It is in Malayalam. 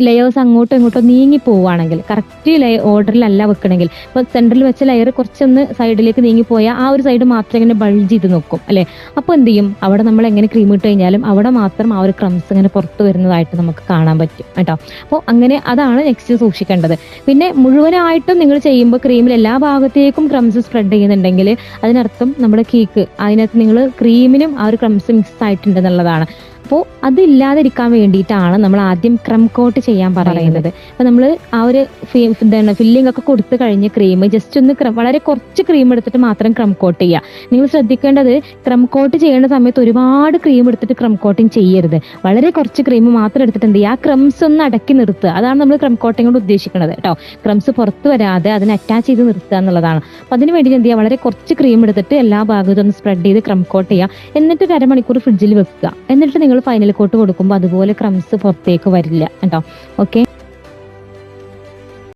ലെയേഴ്സ് അങ്ങോട്ടും ഇങ്ങോട്ടും നീങ്ങി പോവുകയാണെങ്കിൽ, കറക്റ്റ് ഓർഡറിലല്ല വെക്കണമെങ്കിൽ, ഇപ്പോൾ സെൻറ്ററിൽ വെച്ച ലെയർ കുറച്ചൊന്ന് സൈഡിലേക്ക് നീങ്ങിപ്പോയാൽ ആ ഒരു സൈഡ് മാത്രം ഇങ്ങനെ ബൾജ് ചെയ്ത് നോക്കും അല്ലേ. അപ്പോൾ എന്ത് ചെയ്യും, അവിടെ നമ്മൾ എങ്ങനെ ക്രീം ഇട്ട് കഴിഞ്ഞാലും അവിടെ മാത്രം ആ ഒരു ക്രംസ് ഇങ്ങനെ പുറത്ത് വരുന്നതായിട്ട് നമുക്ക് കാണാൻ പറ്റും കേട്ടോ. അപ്പോൾ അങ്ങനെ അതാണ് നെക്സ്റ്റ് സൂക്ഷിക്കേണ്ടത്. പിന്നെ മുഴുവനായിട്ടും നിങ്ങൾ ചെയ്യുമ്പോൾ ക്രീമിൽ എല്ലാ ഭാഗത്തേക്കും ക്രംസ് സ്പ്രെഡ് ചെയ്യുന്നുണ്ടെങ്കിൽ അതിനർത്ഥം നമ്മുടെ കേക്ക് അതിനകത്ത് നിങ്ങൾ ക്രീമിനും ആ ഒരു ക്രംസ് മിക്സ് ആയിട്ടുണ്ടെന്നുള്ളതാണ്. അപ്പോൾ അതില്ലാതിരിക്കാൻ വേണ്ടിയിട്ടാണ് നമ്മൾ ആദ്യം ക്രം കോട്ട് ചെയ്യാൻ പറയുന്നത്. അപ്പോൾ നമ്മൾ ആ ഒരു ഫില്ലിംഗ് ഒക്കെ കൊടുത്തു കഴിഞ്ഞ് ക്രീം ജസ്റ്റ് ഒന്ന് വളരെ കുറച്ച് ക്രീം എടുത്തിട്ട് മാത്രം ക്രം കോട്ട് ചെയ്യുക. നിങ്ങൾ ശ്രദ്ധിക്കേണ്ടത്, ക്രം കോട്ട് ചെയ്യേണ്ട സമയത്ത് ഒരുപാട് ക്രീം എടുത്തിട്ട് ക്രം കോട്ടിങ് ചെയ്യരുത്. വളരെ കുറച്ച് ക്രീം മാത്രം എടുത്തിട്ട് എന്ത് ചെയ്യുക, ആ ക്രംസ് ഒന്ന് അടക്കി നിർത്തുക. അതാണ് നമ്മൾ ക്രം കോട്ടിങ് കൊണ്ട് ഉദ്ദേശിക്കുന്നത് കേട്ടോ. ക്രംസ് പുറത്ത് വരാതെ അതിനെ അറ്റാച്ച് ചെയ്ത് നിർത്തുക എന്നുള്ളതാണ്. അപ്പോൾ അതിന് വേണ്ടി എന്ത് ചെയ്യുക, വളരെ കുറച്ച് ക്രീം എടുത്തിട്ട് എല്ലാ ഭാഗത്തും ഒന്ന് സ്പ്രെഡ് ചെയ്ത് ക്രം കോട്ട് ചെയ്യുക. എന്നിട്ട് ഒരു അരമണിക്കൂർ ഫ്രിഡ്ജിൽ വെക്കുക. എന്നിട്ട് നിങ്ങൾ ഫൈനൽ കോട്ട് കൊടുക്കുമ്പോൾ അതുപോലെ ക്രംസ് പുറത്തേക്ക് വരില്ല കേട്ടോ. ഓക്കെ.